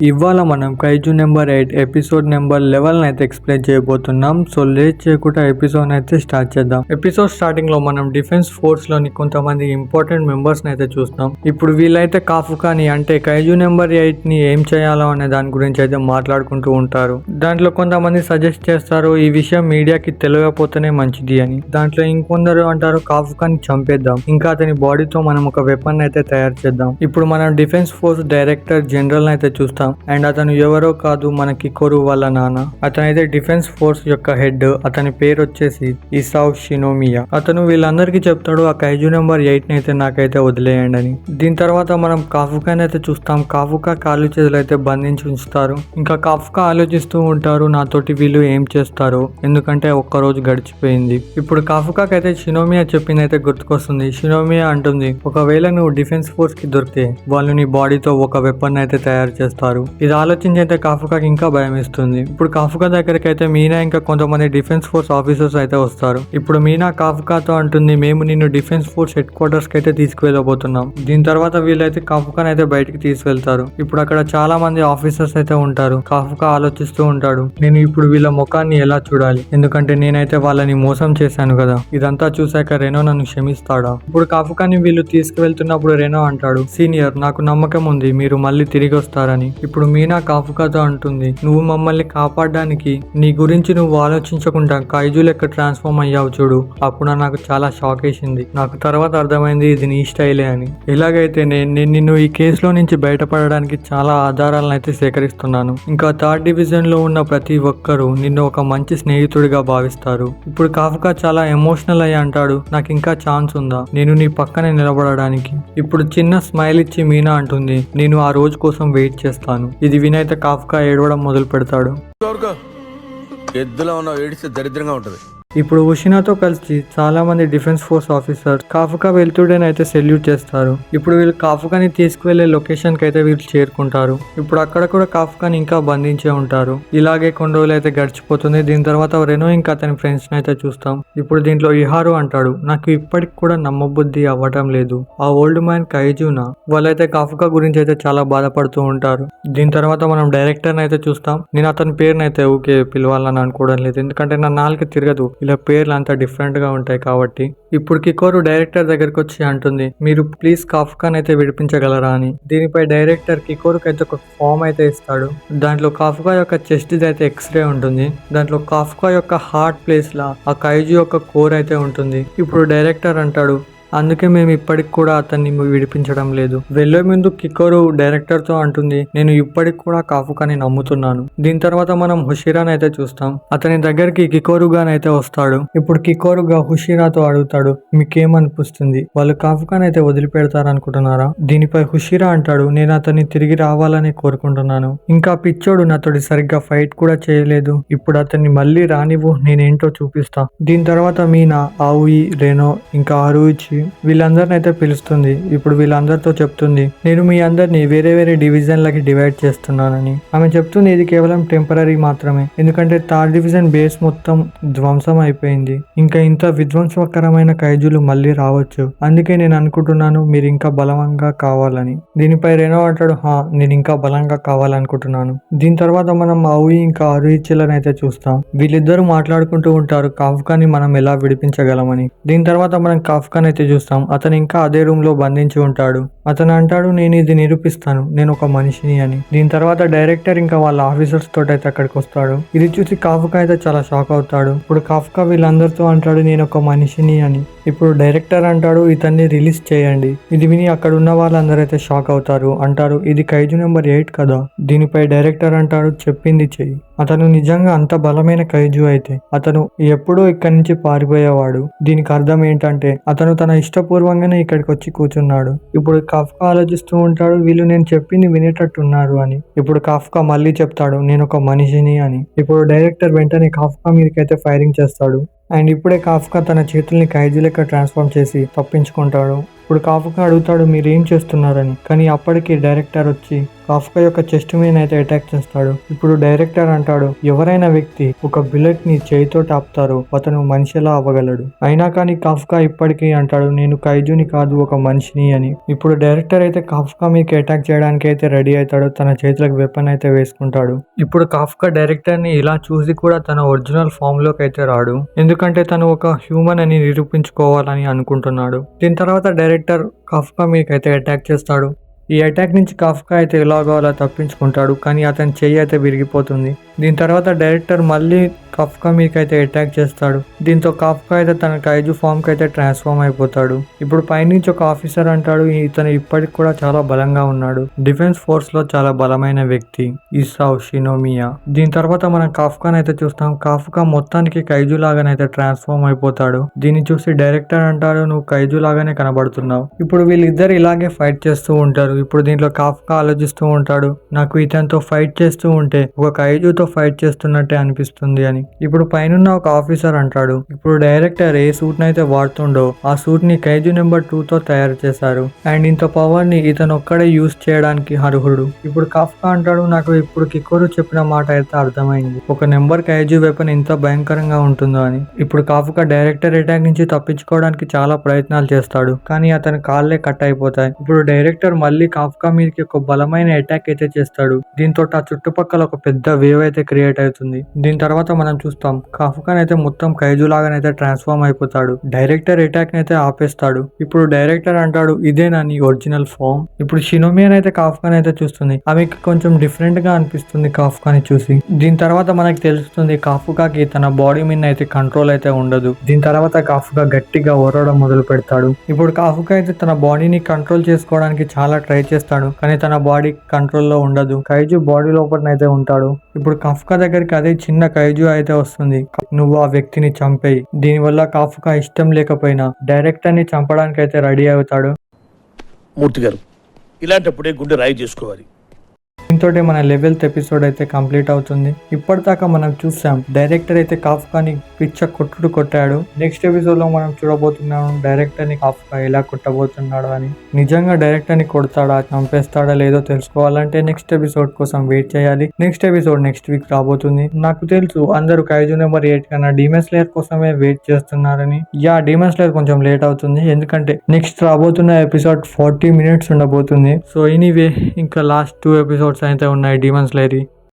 ఇవాళ మనం kaiju number 8 episode number 11 అయితే ఎక్స్ప్లెయిన్ చేయబోతున్నాం. సో లేట్ చేయకుండా ఎపిసోడ్ అయితే స్టార్ట్ చేద్దాం. ఎపిసోడ్ స్టార్టింగ్ లో మనం డిఫెన్స్ ఫోర్స్ లోని కొంతమంది ఇంపార్టెంట్ మెంబర్స్ అయితే చూస్తాం. ఇప్పుడు వీళ్ళైతే కాఫుకాని అంటే కైజు నెంబర్ 8 ని ఏం చేయాలో అనే దాని గురించి అయితే మాట్లాడుకుంటూ ఉంటారు. దాంట్లో కొంతమంది సజెస్ట్ చేస్తారు ఈ విషయం మీడియాకి తెలియకపోతేనే మంచిది అని. దాంట్లో ఇంకొందరు అంటారు కాఫుకాని చంపేద్దాం, ఇంకా అతని బాడీతో మనం ఒక వెపన్ అయితే తయారు చేద్దాం. ఇప్పుడు మనం డిఫెన్స్ ఫోర్స్ డైరెక్టర్ జనరల్ అయితే చూస్తాం. అండ్ అతను ఎవరో కాదు, మన కికోరు వాళ్ళ నాన్న. అతనైతే డిఫెన్స్ ఫోర్స్ యొక్క హెడ్. అతని పేరు వచ్చేసి ఇసావ్ షినోమియా. అతను వీళ్ళందరికీ చెప్తాడు ఆ కైజు నెంబర్ 8 ని అయితే నాకైతే వదిలేయండి అని. దీని తర్వాత మనం కాఫుకాని అయితే చూస్తాం. కాఫుకా కాళ్ళు చేతులు అయితే బంధించి ఉంచుతారు. ఇంకా కాఫుకా ఆలోచిస్తూ ఉంటారు నాతోటి వీళ్ళు ఏం చేస్తారో, ఎందుకంటే ఒక్కరోజు గడిచిపోయింది. ఇప్పుడు కాఫుకాకి అయితే షినోమియా చెప్పింది అయితే గుర్తుకొస్తుంది. షినోమియా అంటుంది ఒకవేళ నువ్వు డిఫెన్స్ ఫోర్స్ కి దొరికితే వాళ్ళు నీ బాడీతో ఒక వెపన్ అయితే తయారు చేస్తారు. ఇది ఆలోచించి అయితే కాఫుకాకి ఇంకా భయం ఇస్తుంది. ఇప్పుడు కాఫుకా దగ్గరికి అయితే మీనా ఇంకా కొంతమంది డిఫెన్స్ ఫోర్స్ ఆఫీసర్స్ అయితే వస్తారు. ఇప్పుడు మీనా కాఫుకాతో అంటుంది మేము నిన్ను డిఫెన్స్ ఫోర్స్ హెడ్ క్వార్టర్స్ కి అయితే తీసుకువెళ్ళబోతున్నాం. దీని తర్వాత వీళ్ళైతే కాఫుకాని అయితే బయటికి తీసుకెళ్తారు. ఇప్పుడు అక్కడ చాలా మంది ఆఫీసర్స్ అయితే ఉంటారు. కాఫుకా ఆలోచిస్తూ ఉంటాడు నేను ఇప్పుడు వీళ్ళ ముఖాన్ని ఎలా చూడాలి, ఎందుకంటే నేనైతే వాళ్ళని మోసం చేశాను కదా. ఇదంతా చూశాక రెనో నన్ను క్షమిస్తాడా? ఇప్పుడు కాఫుకాని వీళ్ళు తీసుకువెళ్తున్నప్పుడు రెనో అంటాడు సీనియర్ నాకు నమ్మకం ఉంది మీరు మళ్ళీ తిరిగి వస్తారని. ఇప్పుడు మీనా కాఫుకాతో అంటుంది నువ్వు మమ్మల్ని కాపాడడానికి నీ గురించి నువ్వు ఆలోచించకుండా కైజు లెక్క ట్రాన్స్ఫార్మ్ అయ్యావు చూడు, అప్పుడు నాకు చాలా షాక్ వేసింది. నాకు తర్వాత అర్థమైంది ఇది నీ స్టైలే అని. ఎలాగైతే నేను నిన్ను ఈ కేసులో నుంచి బయటపడడానికి చాలా ఆధారాలను అయితే సేకరిస్తున్నాను. ఇంకా థర్డ్ డివిజన్ లో ఉన్న ప్రతి ఒక్కరూ నిన్ను ఒక మంచి స్నేహితుడిగా భావిస్తారు. ఇప్పుడు కాఫుకా చాలా ఎమోషనల్ అయ్యి అంటాడు నాకు ఇంకా ఛాన్స్ ఉందా నేను నీ పక్కనే నిలబడడానికి. ఇప్పుడు చిన్న స్మైల్ ఇచ్చి మీనా అంటుంది నేను ఆ రోజు కోసం వెయిట్ చేస్తాను. ఇది వినైతే కాఫుకా ఏడవడం మొదలు పెడతాడు. ఎద్దులో ఉన్న ఏడిస్తే దరిద్రంగా ఉంటది. ఇప్పుడు ఉషినాతో కలిసి చాలా మంది డిఫెన్స్ ఫోర్స్ ఆఫీసర్స్ కాఫుకా వెళ్తుడేనైతే సెల్యూట్ చేస్తారు. ఇప్పుడు వీళ్ళు కాఫుకాని తీసుకువెళ్లే లొకేషన్ కి అయితే వీళ్ళు చేరుకుంటారు. ఇప్పుడు అక్కడ కూడా కాఫుకాని ఇంకా బంధించే ఉంటారు. ఇలాగే కొన్ని రోజులు అయితే గడిచిపోతుంది. దీని తర్వాత రెనో ఇంకా అతని ఫ్రెండ్స్ ని అయితే చూస్తాం. ఇప్పుడు దీంట్లో ఇహారు అంటాడు నాకు ఇప్పటికి కూడా నమ్మబుద్ధి అవ్వటం లేదు ఆ ఓల్డ్ మ్యాన్ కైజునా. వాళ్ళైతే కాఫుకా గురించి అయితే చాలా బాధపడుతూ ఉంటారు. దీని తర్వాత మనం డైరెక్టర్ అయితే చూస్తాం. నేను అతని పేరుని అయితే ఊకే పిలవాలని అనుకోవడం లేదు, ఎందుకంటే నా నాలుక తిరగదు ఇలా పేర్లు అంతా డిఫరెంట్ గా ఉంటాయి కాబట్టి. ఇప్పుడు కికోరు డైరెక్టర్ దగ్గరకు వచ్చి అంటుంది మీరు ప్లీజ్ కాఫుకాని అయితే విడిపించగలరా అని. దీనిపై డైరెక్టర్ కికోరుకి అయితే ఒక ఫామ్ అయితే ఇస్తాడు. దాంట్లో కాఫుకా యొక్క చెస్ట్ అయితే ఎక్స్రే ఉంటుంది. దాంట్లో కాఫుకా యొక్క హార్ట్ ప్లేస్ లా ఆ కైజు యొక్క కోర్ అయితే ఉంటుంది. ఇప్పుడు డైరెక్టర్ అంటాడు అందుకే మేము ఇప్పటికి కూడా అతన్ని విడిపించడం లేదు. వెళ్లే ముందు కికోరు డైరెక్టర్ తో అంటుంది నేను ఇప్పటికి కూడా కాఫుకాని నమ్ముతున్నాను. దీని తర్వాత మనం హుషిరాన్ అయితే చూస్తాం. అతని దగ్గరికి కికోరుగాన్ అయితే వస్తాడు. ఇప్పుడు కికోరుగా హుషిరాతో అడుగుతాడు మీకేమనిపిస్తుంది వాళ్ళు కాఫుకాని అయితే వదిలిపెడతారనుకుంటున్నారా? దీనిపై హుషిరా అంటాడు నేను అతన్ని తిరిగి రావాలని కోరుకుంటున్నాను. ఇంకా పిచ్చోడు నాతోటి సరిగ్గా ఫైట్ కూడా చేయలేదు, ఇప్పుడు అతన్ని మళ్ళీ రానివ్వు నేనేంటో చూపిస్తా. దీని తర్వాత మీనా ఆవుయి రెనో ఇంకా అరుయిచి వీళ్ళందరిని అయితే పిలుస్తుంది. ఇప్పుడు వీళ్ళందరితో చెప్తుంది నేను మీ అందరినీ వేరే వేరే డివిజన్లకి డివైడ్ చేస్తున్నానని. ఆమె చెప్తుంది ఇది కేవలం టెంపరీ మాత్రమే, ఎందుకంటే థర్డ్ డివిజన్ బేస్ మొత్తం ధ్వంసం అయిపోయింది. ఇంకా ఇంత విధ్వంసకరమైన కైజులు మళ్ళీ రావచ్చు, అందుకే నేను అనుకుంటున్నాను మీరు ఇంకా బలంగా కావాలని. దీనిపై రెనో అంటాడు నేను ఇంకా బలంగా కావాలనుకుంటున్నాను. దీని తర్వాత మనం ఆవుయి ఇంకా అరుయిచిలను అయితే చూస్తాం. వీళ్ళిద్దరూ మాట్లాడుకుంటూ ఉంటారు కాఫుకాని మనం ఎలా విడిపించగలమని. దీని తర్వాత మనం కాఫుకాని అయితే చూస్తాం. అతను ఇంకా అదే రూమ్ లో బంధించి ఉంటాడు. అతను అంటాడు నేను ఇది నిరూపిస్తాను నేను ఒక మనిషిని అని. దీని తర్వాత డైరెక్టర్ ఇంకా వాళ్ళ ఆఫీసర్స్ తోటి అయితే అక్కడికి వస్తాడు. ఇది చూసి కాఫుకా అయితే చాలా షాక్ అవుతాడు. ఇప్పుడు కాఫుకా వీళ్ళందరితో అంటాడు నేను ఒక మనిషిని అని. ఇప్పుడు డైరెక్టర్ అంటాడు ఇతన్ని రిలీజ్ చేయండి. ఇది విని అక్కడ ఉన్న వాళ్ళందరూ అయితే షాక్ అవుతారు. అంటారు ఇది కైజు నెంబర్ 8 కదా. దీనిపై డైరెక్టర్ అంటాడు చెప్పింది చెయ్యి. అతను నిజంగా అంత బలమైన కైజు అయితే అతను ఎప్పుడో ఇక్కడి నుంచి పారిపోయేవాడు. దీనికి అర్థం ఏంటంటే అతను తన ఇష్టపూర్వంగానే ఇక్కడికి వచ్చి కూర్చున్నాడు. ఇప్పుడు కాఫ్కా ఆలోచిస్తూ ఉంటాడు వీళ్ళు నేను చెప్పింది వినేటట్టున్నారు అని. ఇప్పుడు కాఫ్కా మళ్ళీ చెప్తాడు నేను ఒక మనిషిని అని. ఇప్పుడు డైరెక్టర్ వెంటనే కాఫ్కా మీదకైతే ఫైరింగ్ చేస్తాడు. అండ్ ఇప్పుడే కాఫ్కా తన చేతుల్ని కైజు లెక్క ట్రాన్స్ఫార్మ్ చేసి తప్పించుకుంటాడు. ఇప్పుడు కాఫ్కా అడుగుతాడు మీరేం చేస్తున్నారని, కానీ అప్పటికి డైరెక్టర్ వచ్చి కాఫ్కా యొక్క చెస్ట్ మీద అయితే అటాక్ చేస్తాడు. ఇప్పుడు డైరెక్టర్ అంటాడు, ఎవరైనా వ్యక్తి ఒక బుల్లెట్ ని చేయితో టాపుతారో అతను మనిషిలా అవ్వగలడు. అయినా కానీ కాఫ్కా ఇప్పటికీ అంటాడు, నేను కైజుని కాదు ఒక మనిషిని అని. ఇప్పుడు డైరెక్టర్ అయితే కాఫ్కా మీకు అటాక్ చేయడానికి అయితే రెడీ అవుతాడు. తన చేతులకు వెపన్ అయితే వేసుకుంటాడు. ఇప్పుడు కాఫ్కా డైరెక్టర్ ని ఇలా చూసి కూడా తన ఒరిజినల్ ఫామ్ లోకి అయితే రాడు. ఎందుకంటే తను ఒక హ్యూమన్ అని నిరూపించుకోవాలని అనుకుంటున్నాడు. దీని తర్వాత డైరెక్టర్ కాఫ్కా మీకైతే అటాక్ చేస్తాడు. ఈ అటాక్ నుంచి కాఫ్కా అయితే ఎలాగో అలా తప్పించుకుంటాడు. కానీ అతని చెయ్యి అయితే విరిగిపోతుంది. దీని తర్వాత డైరెక్టర్ మళ్ళీ కాఫ్కా మీకైతే అటాక్ చేస్తాడు. దీంతో కాఫ్కా అయితే తన కైజు ఫామ్ కి అయితే ట్రాన్స్ఫార్మ్ అయిపోతాడు. ఇప్పుడు పైనుంచి ఒక ఆఫీసర్ అంటాడు, ఇతను ఇప్పటికి కూడా చాలా బలంగా ఉన్నాడు. డిఫెన్స్ ఫోర్స్ లో చాలా బలమైన వ్యక్తి ఇసావ్ షినోమియా. దీని తర్వాత మనం కాఫ్కాని అయితే చూస్తాం. కాఫ్కా మొత్తానికి కైజు లాగానైతే ట్రాన్స్ఫార్మ్ అయిపోతాడు. దీన్ని చూసి డైరెక్టర్ అంటాడు, నువ్వు కైజు లాగానే కనబడుతున్నావు. ఇప్పుడు వీళ్ళిద్దరు ఇలాగే ఫైట్ చేస్తూ ఉంటారు. ఇప్పుడు దీంట్లో కాఫ్కా ఆలోచిస్తూ ఉంటాడు, నాకు ఇతనితో ఫైట్ చేస్తూ ఉంటే ఒక కైజుతో ఫైట్ చేస్తున్నట్టే అనిపిస్తుంది అని. ఇప్పుడు పైనున్న ఒక ఆఫీసర్ అంటాడు, ఇప్పుడు డైరెక్టర్ ఏ సూట్ నైతే వాడుతుండో ఆ సూట్ ని కైజు నెంబర్ 2 తో తయారు చేశారు. అండ్ ఇంత పవర్ ని ఇతను ఒక్కడే యూజ్ చేయడానికి అర్హుడు. ఇప్పుడు కాఫ్కా అంటాడు, నాకు ఇప్పుడు కికోరు చెప్పిన మాట అయితే అర్థమైంది, ఒక నెంబర్ కైజు వెపన్ ఇంత భయంకరంగా ఉంటుందో అని. ఇప్పుడు కాఫ్కా డైరెక్టర్ అటాక్ నుంచి తప్పించుకోవడానికి చాలా ప్రయత్నాలు చేస్తాడు. కానీ అతని కాళ్ళే కట్ అయిపోతాయి. ఇప్పుడు డైరెక్టర్ మళ్ళీ కాఫ్కా మీదకి ఒక బలమైన అటాక్ అయితే చేస్తాడు. దీంతో ఆ చుట్టుపక్కల ఒక పెద్ద వేవ్ అయితే క్రియేట్ అవుతుంది. దీని తర్వాత మనం చూస్తాం కాఫ్కా అయితే మొత్తం కైజు లాగానైతే ట్రాన్స్ఫార్మ్ అయిపోతాడు. డైరెక్టర్ అటాక్ అయితే ఆపేస్తాడు. ఇప్పుడు డైరెక్టర్ అంటాడు, ఇదేనా నీ ఒరిజినల్ ఫామ్? ఇప్పుడు షినోమియన్ అయితే కాఫ్కాని అయితే చూస్తుంది. ఆమెకి కొంచెం డిఫరెంట్ గా అనిపిస్తుంది కాఫ్కాని చూసి. దీని తర్వాత మనకి తెలుస్తుంది కాఫ్కాకి తన బాడీ మీద అయితే కంట్రోల్ అయితే ఉండదు. దీని తర్వాత కాఫ్కా గట్టిగా ఓరడం మొదలు పెడతాడు. ఇప్పుడు కాఫ్కా అయితే తన బాడీని కంట్రోల్ చేసుకోవడానికి చాలా ట్రై చేస్తాడు. కానీ తన బాడీ కంట్రోల్లో ఉండదు. కైజు బాడీ లోపలనైతే ఉంటాడు. ఇప్పుడు కాఫ్కా దగ్గరికి అదే చిన్న కైజు అయితే వస్తుంది. నువ్వు ఆ వ్యక్తిని చంపేయి. దీనివల్ల కాఫ్కా ఇష్టం లేకపోయినా డైరెక్టర్ ని చంపడానికి అయితే రెడీ అవుతాడు. మూర్తి గారు, ఇలాంటప్పుడే గుండె రాయి చేసుకోవాలి. దీంతో మన 11th ఎపిసోడ్ అయితే కంప్లీట్ అవుతుంది. ఇప్పటిదాకా మనం చూసాం డైరెక్టర్ అయితే కాఫ్కాని పిచ్చ కొట్టాడు. నెక్స్ట్ ఎపిసోడ్ లో మనం చూడబోతున్నాం డైరెక్టర్ ని కాఫ్కా ఎలా కొట్టబోతున్నాడు అని. నిజంగా డైరెక్టర్ ని కొడతాడా, చంపేస్తాడా లేదో తెలుసుకోవాలంటే నెక్స్ట్ ఎపిసోడ్ కోసం వెయిట్ చేయాలి. నెక్స్ట్ ఎపిసోడ్ నెక్స్ట్ వీక్ రాబోతుంది. నాకు తెలుసు అందరూ కైజు నెంబర్ 8 కన్నా డీమన్ స్లేయర్ కోసమే వెయిట్ చేస్తున్నారని. డీమన్ స్లేయర్ కొంచెం లేట్ అవుతుంది, ఎందుకంటే నెక్స్ట్ రాబోతున్న ఎపిసోడ్ 40 minutes ఉండబోతుంది. సో ఎనీవే ఇంకా లాస్ట్ 2 episodes అయితే ఉన్నాయి డీమన్ స్లేయర్.